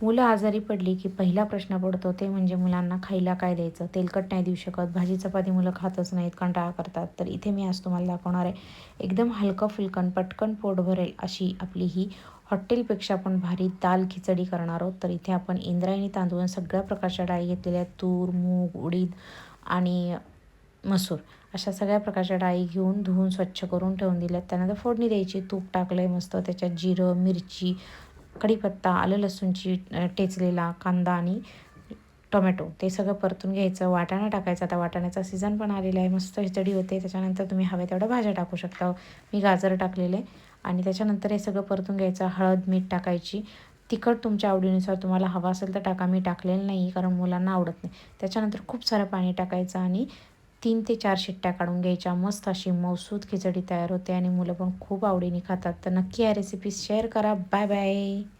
मुलं आजारी पडली की पहिला प्रश्न पडतो ते म्हणजे मुलांना खायला काय द्यायचं. तेलकट नाही देऊ शकत, भाजी चपाती मुलं खातच नाहीत, कंटाळा करतात. तर इथे मी आज तुम्हाला दाखवणार आहे एकदम हलकं-फुलकं पटकन पोट भरेल अशी आपली ही हॉटेलपेक्षा पण भारी दाल खिचडी करणार आहोत. तर इथे आपण इंद्रायणी तांदूळ सगळ्या प्रकारच्या डाळी घेतलेल्या आहेत. तूर, मूग, उडीद आणि मसूर अशा सगळ्या प्रकारच्या डाळी घेऊन धुवून स्वच्छ करून ठेवून दिल्यात. त्यानंतर फोडणी द्यायची. तूप टाकलं आहे मस्त, त्याच्यात जिरं, मिरची, कढीपत्ता, आलं लसूणची ठेचलेला कांदा आणि टोमॅटो ते सगळं परतून घ्यायचं. वाटाणा टाकायचा. आता वाटाण्याचा सीझन पण आलेला आहे. मस्त खिचडी होते. त्याच्यानंतर तुम्ही हव्या तेवढ्या भाज्या टाकू शकता. मी गाजर टाकलेले आणि त्याच्यानंतर हे सगळं परतून घ्यायचं. हळद, मीठ टाकायची. तिखट तुमच्या आवडीनुसार तुम्हाला हवा असेल तर टाका. मी टाकलेलं नाही कारण मुलांना आवडत नाही. त्याच्यानंतर खूप सारं पाणी टाकायचं आणि 3 ते 4 शिट्ट्या काढून घ्यायच्या. मस्त अशी मौसूद खिचडी तयार होते आणि मुलं पण खूप आवडीने खातात. तर नक्की या रेसिपी शेअर करा. Bye bye.